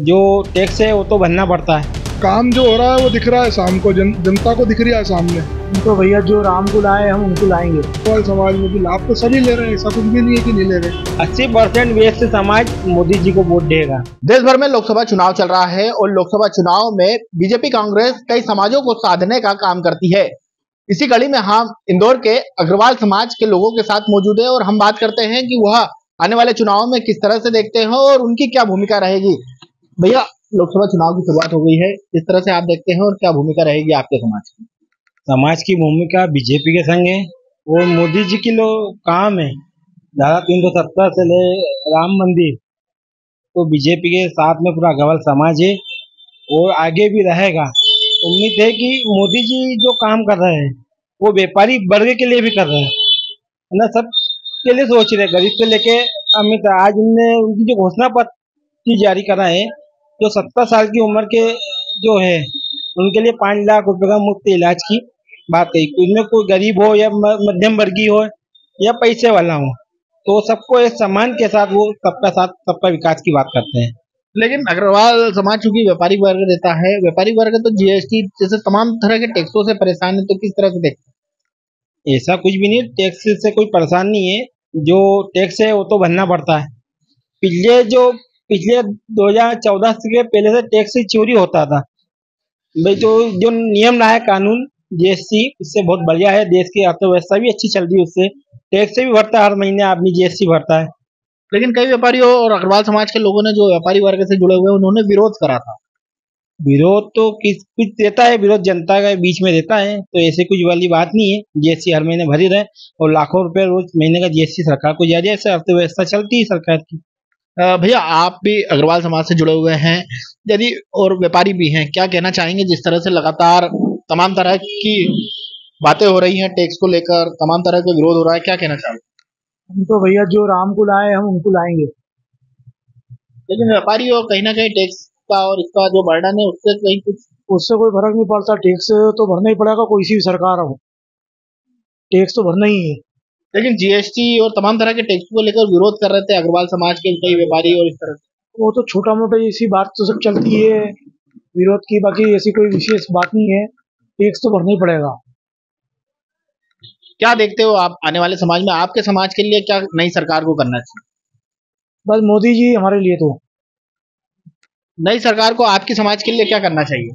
जो टैक्स है वो तो भरना पड़ता है। काम जो हो रहा है वो दिख रहा है शाम को, जनता को दिख रहा है सामने। तो भैया जो राम को लाए हम उनको लाएंगे। समाज में भी लाभ तो सभी ले रहे हैं, ऐसा कुछ भी नहीं है कि नहीं ले रहे। 80% व्यस्त समाज मोदी जी को वोट देगा। देश भर में लोकसभा चुनाव चल रहा है और लोकसभा चुनाव में बीजेपी कांग्रेस कई समाजों को साधने का काम करती है। इसी कड़ी में हम इंदौर के अग्रवाल समाज के लोगों के साथ मौजूद है और हम बात करते हैं कि वह आने वाले चुनाव में किस तरह से देखते हैं और उनकी क्या भूमिका रहेगी। भैया, लोकसभा चुनाव की शुरुआत हो गई है, किस तरह से आप देखते हैं और क्या भूमिका रहेगी आपके समाज की? समाज की भूमिका बीजेपी के संग है और मोदी जी की काम है धारा 370 से ले राम मंदिर, तो बीजेपी के साथ में पूरा अग्रवाल समाज है और आगे भी रहेगा। उम्मीद है कि मोदी जी जो काम कर रहे हैं वो व्यापारी वर्ग के लिए भी कर रहे हैं ना, सब के लिए सोच रहे, गरीब से लेके अमीर तक। आज उनने उनकी जो घोषणा पत्र जारी करा है, जो 70 साल की उम्र के जो है उनके लिए 5 लाख रुपए का मुफ्त इलाज की बात कही। उसमें कोई गरीब हो या मध्यम वर्गीय हो या पैसे वाला हो, तो सबको एक सम्मान के साथ वो सबका साथ सबका विकास की बात करते हैं। लेकिन अग्रवाल समाज चूंकि व्यापारी वर्ग रहता है, व्यापारी वर्ग तो जीएसटी जैसे तमाम तरह के टैक्सों से परेशान है, तो किस तरह से देखते हैं? ऐसा कुछ भी नहीं, टैक्स से कोई परेशान नहीं है। जो टैक्स है वो तो भरना पड़ता है। पिछले 2014 के पहले से टैक्स चोरी होता था भाई, तो जो नियम लाया कानून जीएसटी, उससे बहुत बढ़िया है। देश की अर्थव्यवस्था भी अच्छी चल रही है उससे। टैक्स से भी भरता है, हर महीने आदमी जीएसटी भरता है। लेकिन कई व्यापारियों और अग्रवाल समाज के लोगों ने जो व्यापारी वर्ग से जुड़े हुए हैं उन्होंने विरोध करा था। विरोध तो किस कुछ देता है, विरोध जनता के बीच में देता है, तो ऐसे कुछ वाली बात नहीं है। जीएसटी हर महीने भरी रहे और लाखों रुपए रोज महीने का जीएसटी सरकार को जारी है, ऐसे अर्थव्यवस्था चलती है सरकार की। भैया, आप भी अग्रवाल समाज से जुड़े हुए हैं यदि और व्यापारी भी हैं, क्या कहना चाहेंगे जिस तरह से लगातार तमाम तरह की बातें हो रही हैं, टैक्स को लेकर तमाम तरह का विरोध हो रहा है, क्या कहना चाहोगे? हम तो भैया जो राम को लाए हम उनको लाएंगे। लेकिन व्यापारी और कहीं ना कहीं टैक्स का और इसका जो बर्डन है उससे कहीं कुछ उससे कोई फर्क नहीं पड़ता, टैक्स तो भरना ही पड़ेगा, कोई सी भी सरकार हो, टैक्स तो भरना ही है। लेकिन जीएसटी और तमाम तरह के टैक्स को लेकर विरोध कर रहे थे अग्रवाल समाज के कई व्यापारी और इस तरह से। वो तो छोटा मोटा ऐसी बात तो सब चलती है विरोध की, बाकी ऐसी कोई विशेष बात नहीं है, टैक्स तो भरना ही पड़ेगा। क्या देखते हो आप आने वाले समाज में, आपके समाज के लिए क्या नई सरकार को करना चाहिए? बस मोदी जी हमारे लिए तो। नई सरकार को आपके समाज के लिए क्या करना चाहिए?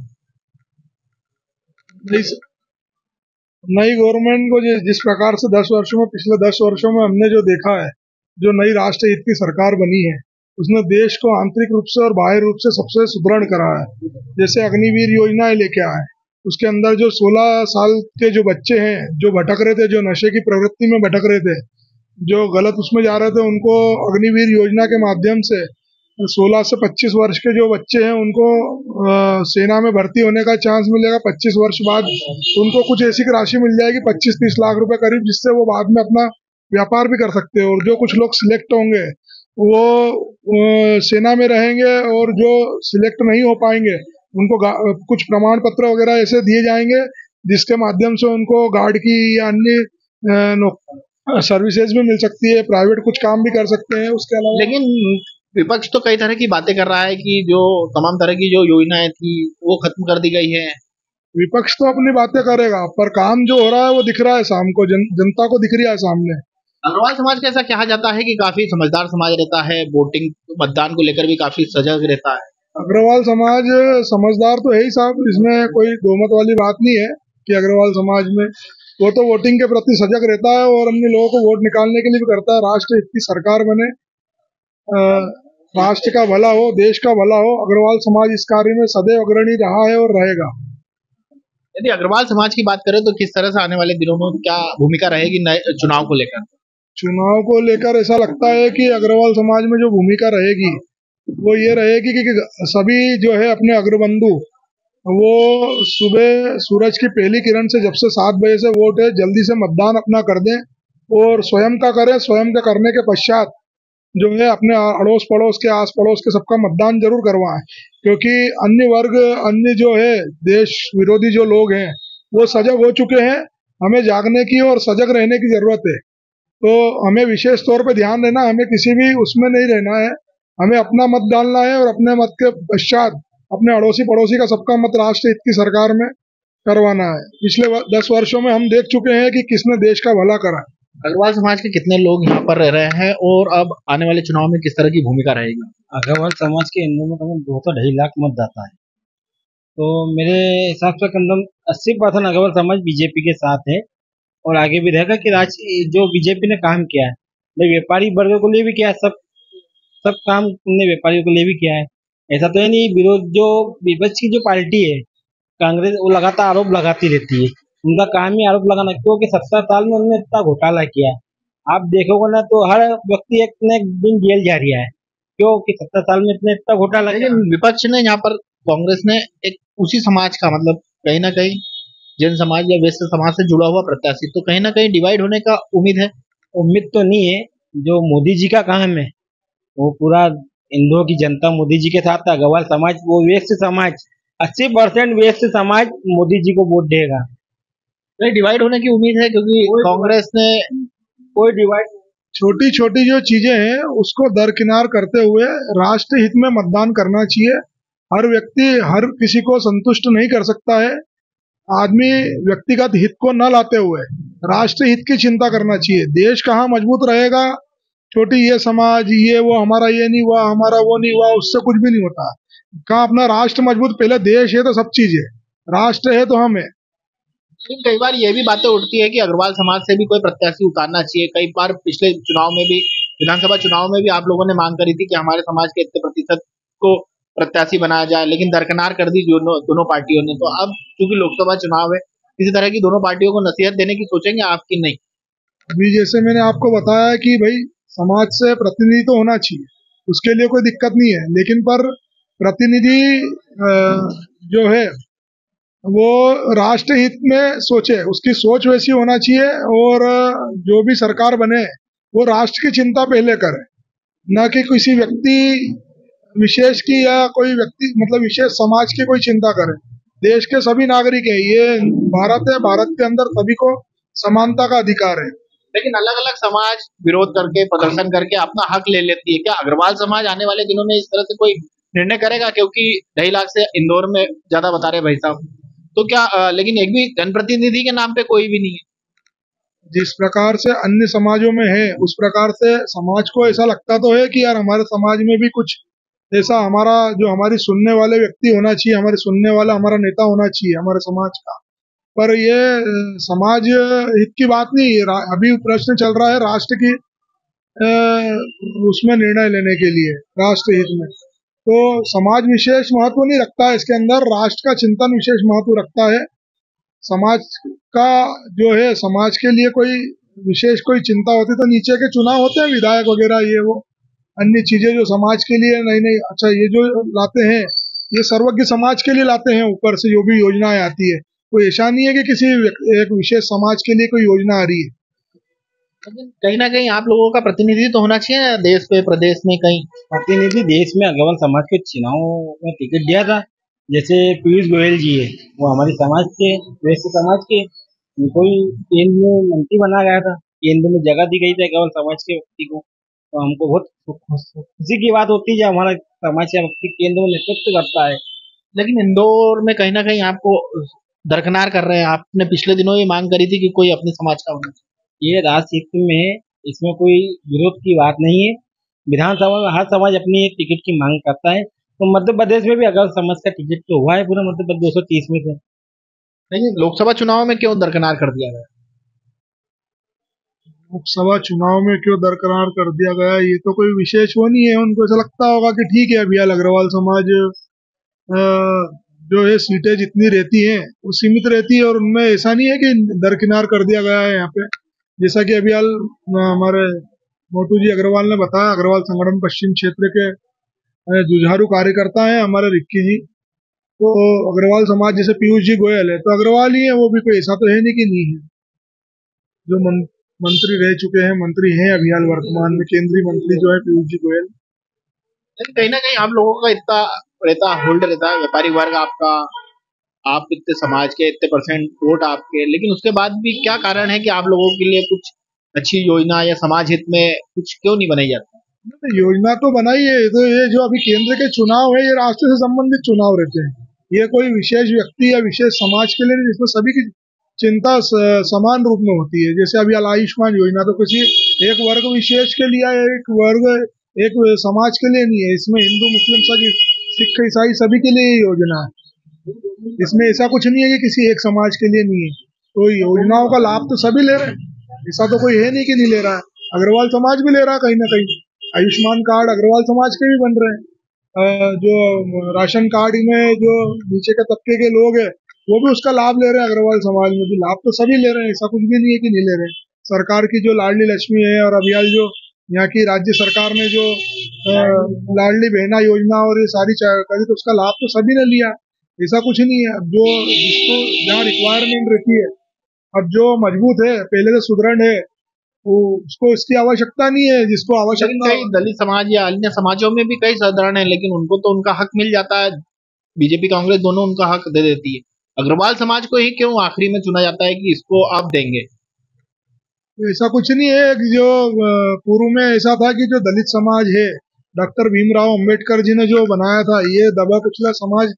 नई गवर्नमेंट को जिस प्रकार से 10 वर्षों में, पिछले 10 वर्षों में हमने जो देखा है, जो नई राष्ट्र हित की सरकार बनी है, उसने देश को आंतरिक रूप से और बाह्य रूप से सबसे सुदृढ़ करा है। जैसे अग्निवीर योजनाएं लेके आए, उसके अंदर जो 16 साल के जो बच्चे हैं जो भटक रहे थे, जो नशे की प्रवृत्ति में भटक रहे थे, जो गलत उसमें जा रहे थे, उनको अग्निवीर योजना के माध्यम से 16 से 25 वर्ष के जो बच्चे हैं उनको सेना में भर्ती होने का चांस मिलेगा। 25 वर्ष बाद उनको कुछ ऐसी राशि मिल जाएगी 25-30 लाख रुपए करीब, जिससे वो बाद में अपना व्यापार भी कर सकते हैं। और जो कुछ लोग सिलेक्ट होंगे वो सेना में रहेंगे और जो सिलेक्ट नहीं हो पाएंगे उनको कुछ प्रमाण पत्र वगैरह ऐसे दिए जाएंगे जिसके माध्यम से उनको गार्ड की या अन्य सर्विसेज भी मिल सकती है, प्राइवेट कुछ काम भी कर सकते हैं उसके अलावा। लेकिन विपक्ष तो कई तरह की बातें कर रहा है कि जो तमाम तरह की जो योजनाएं थी वो खत्म कर दी गई है। विपक्ष तो अपनी बातें करेगा, पर काम जो हो रहा है वो दिख रहा है शाम को, जनता को दिख रहा है सामने। अग्रवाल समाज का ऐसा कहा जाता है कि काफी समझदार समाज रहता है, वोटिंग मतदान को लेकर भी काफी सजग रहता है। अग्रवाल समाज समझदार तो है ही साहब, इसमें कोई दोमत वाली बात नहीं है कि अग्रवाल समाज में वो तो वोटिंग के प्रति सजग रहता है और अन्य लोगों को वोट निकालने के लिए भी करता है। राष्ट्र हित की सरकार बने, राष्ट्र का भला हो, देश का भला हो, अग्रवाल समाज इस कार्य में सदैव अग्रणी रहा है और रहेगा। यदि अग्रवाल समाज की बात करें तो किस तरह से आने वाले दिनों में क्या भूमिका रहेगी चुनाव को लेकर? चुनाव को लेकर ऐसा लगता है कि अग्रवाल समाज में जो भूमिका रहेगी वो ये रहेगी कि सभी जो है अपने अग्रबंधु वो सुबह सूरज की पहली किरण से जब से 7 बजे से वोट है जल्दी से मतदान अपना कर दें और स्वयं का करें। स्वयं का करने के पश्चात जो है अपने अड़ोस पड़ोस के, आस पड़ोस के सबका मतदान जरूर करवाएं, क्योंकि अन्य वर्ग, अन्य जो है देश विरोधी जो लोग हैं वो सजग हो चुके हैं। हमें जागने की और सजग रहने की जरूरत है, तो हमें विशेष तौर पे ध्यान देना, हमें किसी भी उसमें नहीं रहना है, हमें अपना मत डालना है और अपने मत के पश्चात अपने अड़ोसी पड़ोसी का सबका मत राष्ट्र हित की सरकार में करवाना है। पिछले 10 वर्षों में हम देख चुके हैं कि किसने देश का भला करा। अग्रवाल समाज के कितने लोग यहाँ पर रह रहे हैं और अब आने वाले चुनाव में किस तरह की भूमिका रहेगी? अग्रवाल समाज के हिंदुओं में करीब 2-2.5 लाख मतदाता है। तो मेरे हिसाब से कम 80% अग्रवाल समाज बीजेपी के साथ है और आगे भी रहेगा कि जो बीजेपी ने काम किया है, भाई व्यापारी वर्ग को लिए भी किया है, सब सब काम उनने व्यापारियों के लिए भी किया है। ऐसा तो है नहीं, विरोध जो विपक्ष की जो पार्टी है कांग्रेस, वो लगातार आरोप लगाती रहती है। उनका काम ही आरोप लगाना, क्योंकि 70 साल में उन्होंने इतना घोटाला किया है। आप देखोगे ना तो हर व्यक्ति एक न एक दिन जेल जा रहा है, क्योंकि 70 साल में इतना घोटाला किया। लेकिन विपक्ष ने यहाँ पर कांग्रेस ने एक उसी समाज का मतलब कहीं ना कहीं जैन समाज या वैश्य समाज से जुड़ा हुआ प्रत्याशी, तो कहीं ना कहीं डिवाइड होने का उम्मीद है। उम्मीद तो नहीं है, जो मोदी जी का काम है वो पूरा हिंदुओं की जनता मोदी जी के साथ है। अग्रवाल समाज वो व्यस्त समाज, 80% व्यस्त समाज मोदी जी को वोट देगा। नहीं, डिवाइड होने की उम्मीद है क्योंकि कांग्रेस ने कोई डिवाइड, छोटी छोटी जो चीजें हैं उसको दरकिनार करते हुए राष्ट्र हित में मतदान करना चाहिए। हर व्यक्ति हर किसी को संतुष्ट नहीं कर सकता है। आदमी व्यक्तिगत हित को न लाते हुए राष्ट्र हित की चिंता करना चाहिए। देश कहाँ मजबूत रहेगा, छोटी ये समाज ये वो हमारा ये नहीं हुआ, हमारा वो नहीं हुआ, उससे कुछ भी नहीं होता। कहाँ अपना राष्ट्र मजबूत, पहले देश है तो सब चीज है, राष्ट्र है तो हम है। लेकिन कई बार ये भी बातें उठती है कि अग्रवाल समाज से भी कोई प्रत्याशी उतारना चाहिए। कई बार पिछले चुनाव में भी, विधानसभा चुनाव में भी आप लोगों ने मांग करी थी कि हमारे समाज के इतने प्रतिशत को प्रत्याशी बनाया जाए, लेकिन दरकिनार कर दी दोनों पार्टियों ने। तो अब चूंकि लोकसभा चुनाव है, इसी तरह की दोनों पार्टियों को नसीहत देने की सोचेंगे आपकी? नहीं, अभी जैसे मैंने आपको बताया कि भाई समाज से प्रतिनिधि तो होना चाहिए, उसके लिए कोई दिक्कत नहीं है, लेकिन पर प्रतिनिधि जो है वो राष्ट्र हित में सोचे, उसकी सोच वैसी होना चाहिए। और जो भी सरकार बने वो राष्ट्र की चिंता पहले करे, न कि किसी व्यक्ति विशेष की या कोई व्यक्ति मतलब विशेष समाज की कोई चिंता करे। देश के सभी नागरिक है, ये भारत है, भारत के अंदर सभी को समानता का अधिकार है। लेकिन अलग अलग समाज विरोध करके प्रदर्शन करके अपना हक ले लेती है। क्या अग्रवाल समाज आने वाले दिनों में इस तरह से कोई निर्णय करेगा? क्योंकि 2.5 लाख से इंदौर में ज्यादा बता रहे भाई साहब, तो क्या लेकिन एक भी जनप्रतिनिधि के नाम पे कोई भी नहीं है। जिस प्रकार से अन्य समाजों में है उस प्रकार से समाज को ऐसा लगता तो है कि यार हमारे समाज में भी कुछ ऐसा हमारा जो हमारी सुनने वाले व्यक्ति होना चाहिए, हमारे सुनने वाला हमारा नेता होना चाहिए हमारे समाज का। पर ये समाज हित की बात नहीं है। अभी प्रश्न चल रहा है राष्ट्र की उसमें निर्णय लेने के लिए, राष्ट्र हित में। तो समाज विशेष महत्व नहीं रखता है इसके अंदर, राष्ट्र का चिंतन विशेष महत्व रखता है। समाज का जो है, समाज के लिए कोई विशेष कोई चिंता होती तो नीचे के चुनाव होते हैं विधायक वगैरह ये वो अन्य चीजें जो समाज के लिए नहीं नहीं अच्छा ये जो लाते हैं ये सर्वज्ञ समाज के लिए लाते हैं। ऊपर से जो भी योजनाएं आती है कोई ऐसा नहीं है कि किसी एक विशेष समाज के लिए कोई योजना आ रही है। लेकिन कहीं ना कहीं आप लोगों का प्रतिनिधि तो होना चाहिए देश पे, प्रदेश में कहीं। प्रतिनिधि देश में अग्रवाल समाज के चुनाव में टिकट दिया था। जैसे पीयूष गोयल जी है, वो हमारे समाज के, वैश्य समाज के, उनको ही केंद्र में मंत्री बना गया था, केंद्र में जगह दी गई थी अग्रवाल समाज के व्यक्ति को। तो हमको बहुत खुशी की बात होती है जब हमारा समाज का व्यक्ति केंद्र में नेतृत्व करता है। लेकिन इंदौर में कहीं ना कहीं आपको दरकिनार कर रहे हैं। आपने पिछले दिनों ये मांग करी थी कि कोई अपने समाज का होना चाहिए। ये राजनीति में है, इसमें कोई विरोध की बात नहीं है। विधानसभा में हर समाज अपनी एक टिकट की मांग करता है। तो मध्य प्रदेश में भी अग्रवाल समाज का टिकट तो हुआ है पूरा मध्य प्रदेश 230 में से। लेकिन लोकसभा चुनाव में क्यों दरकिनार कर दिया गया? लोकसभा चुनाव में क्यों दरकिनार कर दिया गया, ये तो कोई विशेष वो नहीं है। उनको ऐसा लगता होगा कि ठीक है अभी अग्रवाल समाज जो है सीटें जितनी रहती हैं वो सीमित रहती है, और उनमें ऐसा नहीं है कि दरकिनार कर दिया गया है यहाँ पे। जैसा कि अभी हमारे मोटू जी अग्रवाल ने बताया, अग्रवाल संगठन पश्चिम क्षेत्र के जुझारू कार्यकर्ता हैं हमारे रिक्की जी। तो अग्रवाल समाज जैसे पीयूष जी गोयल है तो अग्रवाल ही है, वो भी कोई ऐसा तो है नहीं कि नहीं है। जो मंत्री रह चुके हैं, मंत्री हैं अभी हाल वर्तमान में, केंद्रीय मंत्री जो है पीयूष जी गोयल। लेकिन कहीं ना कहीं आप लोगों का इतना रहता होल्ड रहता है, व्यापारी वर्ग आपका, आप इतने समाज के इतने % वोट आपके, लेकिन उसके बाद भी क्या कारण है कि आप लोगों के लिए कुछ अच्छी योजना या समाज हित में कुछ क्यों नहीं बनाई जाती? तो योजना तो बनाई है, तो ये जो अभी केंद्र के चुनाव है, ये राष्ट्र से संबंधित चुनाव रहते हैं। ये कोई विशेष व्यक्ति या विशेष समाज के लिए नहीं, जिसमें सभी की चिंता समान रूप में होती है। जैसे अभी आयुष्मान योजना तो किसी एक वर्ग विशेष के लिए है, एक समाज के लिए नहीं है। इसमें हिंदू, मुस्लिम, सभी, सिख, ईसाई सभी के लिए ये योजना है। इसमें ऐसा कुछ नहीं है कि किसी एक समाज के लिए नहीं है। तो योजनाओं का लाभ तो सभी ले रहे हैं, ऐसा तो कोई है नहीं कि नहीं ले रहा है। अग्रवाल समाज भी ले रहा है कहीं ना कहीं। आयुष्मान कार्ड अग्रवाल समाज के भी बन रहे हैं। जो राशन कार्ड में जो नीचे के तबके के लोग हैं, वो भी उसका लाभ ले रहे हैं। अग्रवाल समाज में भी लाभ तो सभी ले रहे हैं, ऐसा कुछ भी नहीं है कि नहीं ले रहे हैं। सरकार की जो लाडली लक्ष्मी है, और अभी हाल जो यहाँ की राज्य सरकार ने जो लाडली बहना योजना और ये सारी करी, तो उसका लाभ तो सभी ने लिया। ऐसा कुछ नहीं है। अब जो जिसको जहाँ रिक्वायरमेंट रहती है, अब जो मजबूत है, पहले से सुदृढ़ है, वो उसको इसकी आवश्यकता नहीं है। जिसको लेकिन आवश्यकता, कई दलित समाज या अन्य समाजों में भी कई साधारण है, लेकिन उनको तो उनका हक मिल जाता है। बीजेपी कांग्रेस दोनों उनका हक दे देती है। अग्रवाल समाज को ही क्यों आखिरी में चुना जाता है कि इसको आप देंगे? ऐसा कुछ नहीं है कि जो पूर्व में ऐसा था कि जो दलित समाज है, डॉक्टर भीमराव अंबेडकर जी ने जो बनाया था, ये दबा कुचला समाज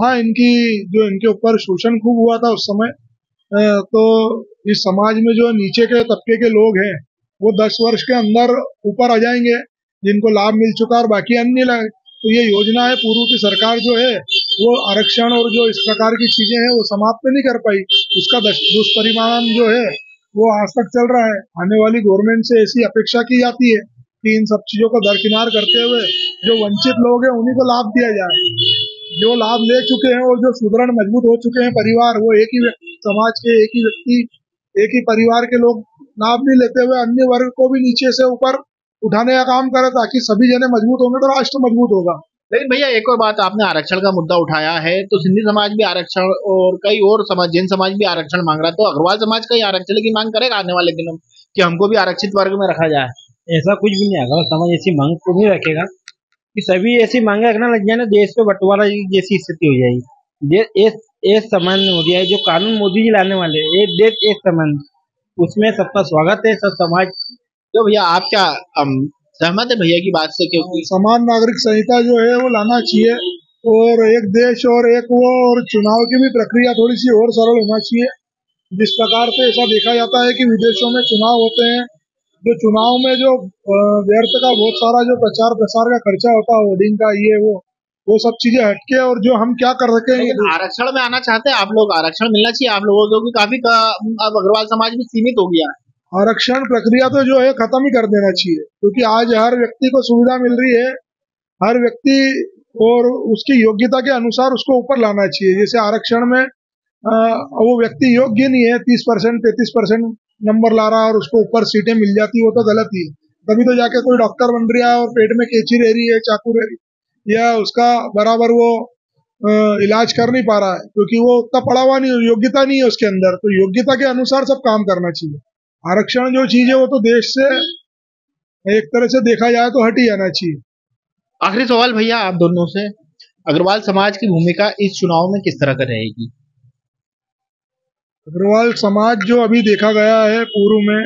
था। इनकी जो इनके ऊपर शोषण खूब हुआ था उस समय। तो इस समाज में जो नीचे के तबके के लोग हैं, वो 10 वर्ष के अंदर ऊपर आ जाएंगे, जिनको लाभ मिल चुका, और बाकी अन्य तो ये योजना है पूर्व की सरकार जो है, वो आरक्षण और जो इस प्रकार की चीजें हैं वो समाप्त नहीं कर पाई। उसका दुष्परिणाम जो है वो आज तक चल रहा है। आने वाली गवर्नमेंट से ऐसी अपेक्षा की जाती है कि इन सब चीजों को दरकिनार करते हुए जो वंचित लोग हैं उन्हीं को लाभ दिया जाए। जो लाभ ले चुके हैं और जो सुदृढ़ मजबूत हो चुके हैं परिवार, वो एक ही समाज के एक ही व्यक्ति, एक ही परिवार के लोग लाभ नहीं लेते हुए अन्य वर्ग को भी नीचे से ऊपर उठाने का काम करे, ताकि सभी जने मजबूत होंगे तो राष्ट्र मजबूत होगा। लेकिन भैया एक और बात, आपने आरक्षण का मुद्दा उठाया है, तो सिंधी समाज भी आरक्षण और कई और समाज, जैन समाज भी आरक्षण मांग रहा है, तो अग्रवाल समाज कई आरक्षण की मांग करेगा आने वाले दिनों में कि हमको भी आरक्षित वर्ग में रखा जाए? ऐसा कुछ भी नहीं है। अगर समाज ऐसी मांग को नहीं रखेगा कि सभी ऐसी मांगे रखना लग जाए ना, देश पे बंटवारा जैसी स्थिति हो जाएगी। एक सामान्य हो गया है। जो कानून मोदी जी लाने वाले हैं, एक देश एक सामान्य, उसमें सबका स्वागत है, सब समाज। तो भैया आप क्या सहमत है भैया की बात से? क्योंकि समान नागरिक संहिता जो है वो लाना चाहिए, और एक देश और एक वो, और चुनाव की भी प्रक्रिया थोड़ी सी और सरल होना चाहिए। जिस प्रकार से ऐसा देखा जाता है कि विदेशों में चुनाव होते हैं, जो चुनाव में जो व्यर्थ का बहुत सारा जो प्रचार प्रसार का खर्चा होता है, होर्डिंग का, ये वो सब चीजें हटके, और जो हम क्या कर सके। लेकिन आरक्षण में आना चाहते हैं आप लोग? आरक्षण मिलना चाहिए आप लोगों को, क्योंकि काफी अब अग्रवाल समाज भी सीमित हो गया है। आरक्षण प्रक्रिया तो जो है खत्म ही कर देना चाहिए, क्योंकि आज हर व्यक्ति को सुविधा मिल रही है। हर व्यक्ति और उसकी योग्यता के अनुसार उसको ऊपर लाना चाहिए। जैसे आरक्षण में वो व्यक्ति योग्य नहीं है, 30% 33% नंबर ला रहा है और उसको ऊपर सीटें मिल जाती, वो तो गलत ही है। तभी तो जाके कोई डॉक्टर बन रहा है और पेट में कैंची रह रही है, चाकू रह रही, या उसका बराबर वो इलाज कर नहीं पा रहा है, क्योंकि वो उतना पढ़ा हुआ नहीं, योग्यता नहीं है उसके अंदर। तो योग्यता के अनुसार सब काम करना चाहिए। आरक्षण जो चीज है वो तो देश से एक तरह से देखा जाए तो हट ही जाना चाहिए। आखिरी सवाल भैया आप दोनों से, अग्रवाल समाज की भूमिका इस चुनाव में किस तरह का रहेगी? अग्रवाल समाज जो अभी देखा गया है पूर्व में,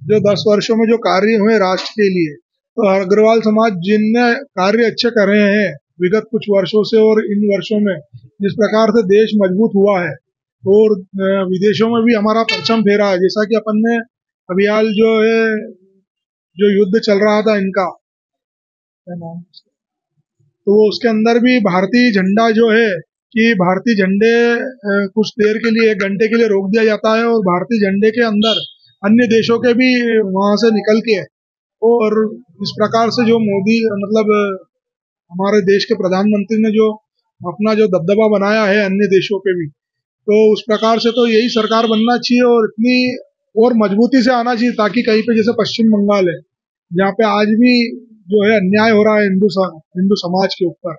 जो 10 वर्षों में जो कार्य हुए राष्ट्र के लिए, तो अग्रवाल समाज जिनने कार्य अच्छे करे हैं विगत कुछ वर्षों से, और इन वर्षों में जिस प्रकार से देश मजबूत हुआ है और विदेशों में भी हमारा परचम फेरा है। जैसा कि अपन ने अभी हाल जो है, जो युद्ध चल रहा था इनका, तो उसके अंदर भी भारतीय झंडा जो है, कि भारतीय झंडे कुछ देर के लिए, 1 घंटे के लिए रोक दिया जाता है, और भारतीय झंडे के अंदर अन्य देशों के भी वहां से निकल के, और इस प्रकार से जो मोदी, मतलब हमारे देश के प्रधानमंत्री ने जो अपना जो दबदबा बनाया है अन्य देशों पे भी, तो उस प्रकार से तो यही सरकार बनना चाहिए, और इतनी और मजबूती से आना चाहिए, ताकि कहीं पे जैसे पश्चिम बंगाल है, जहाँ पे आज भी जो है अन्याय हो रहा है हिंदू समाज के ऊपर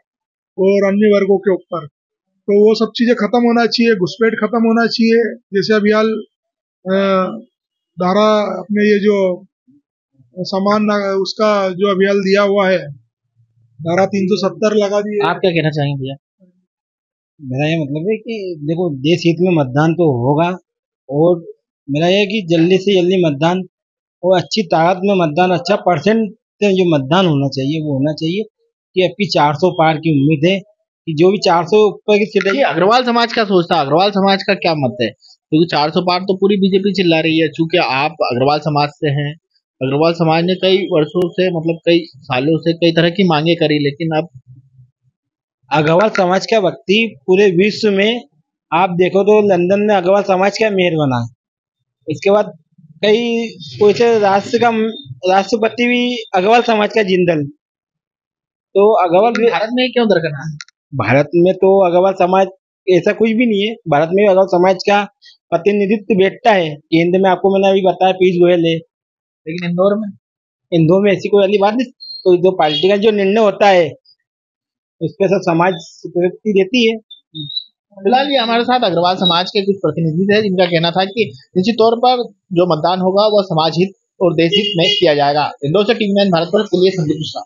और अन्य वर्गों के ऊपर, तो वो सब चीजें खत्म होना चाहिए। घुसपैठ खत्म होना चाहिए। जैसे अभी हाल धारा अपने ये जो उसका जो अभी हाल दिया हुआ है, धारा 370 लगा दी है। आप क्या कहना चाहेंगे भैया? मेरा ये मतलब है कि देखो, देश हित में मतदान तो होगा, और मेरा ये है कि जल्दी से जल्दी मतदान, और अच्छी ताकत में मतदान, अच्छा परसेंट सत्य में जो मतदान होना चाहिए वो होना चाहिए कि अब की 400 पार की उम्मीद है कि जो भी 400 ऊपर की सीटें। ये अग्रवाल समाज क्या सोचता है, अग्रवाल समाज का क्या मत है? क्योंकि 400 पार तो पूरी बीजेपी चिल्ला रही है, चूंकि आप अग्रवाल समाज से हैं। अग्रवाल समाज ने कई वर्षों से, मतलब कई सालों से कई तरह की मांगे करी, लेकिन अब अग्रवाल समाज का व्यक्ति पूरे विश्व में आप देखो तो लंदन में अग्रवाल समाज का मेयर बना है। इसके बाद कई कोई से राष्ट्रपति भी अग्रवाल समाज का जिंदल। तो अग्रवाल भारत में क्यों दरकना है? भारत में तो अग्रवाल समाज ऐसा कुछ भी नहीं है। भारत में अग्रवाल समाज का प्रतिनिधित्व बैठता है केंद्र में, आपको मैंने अभी बताया पीयूष गोयल है। लेकिन इंदौर में ऐसी कोई वाली बात नहीं। तो जो पार्टी का जो निर्णय होता है उस पर सब समाज स्वीकृति देती है। फिलहाल ये हमारे साथ अग्रवाल समाज के कुछ प्रतिनिधि थे, जिनका कहना था कि निश्चित तौर पर जो मतदान होगा वह समाज हित और देश हित में किया जाएगा। इंदौर से टीवी 9 भारत पर के लिए संदीप मिश्रा।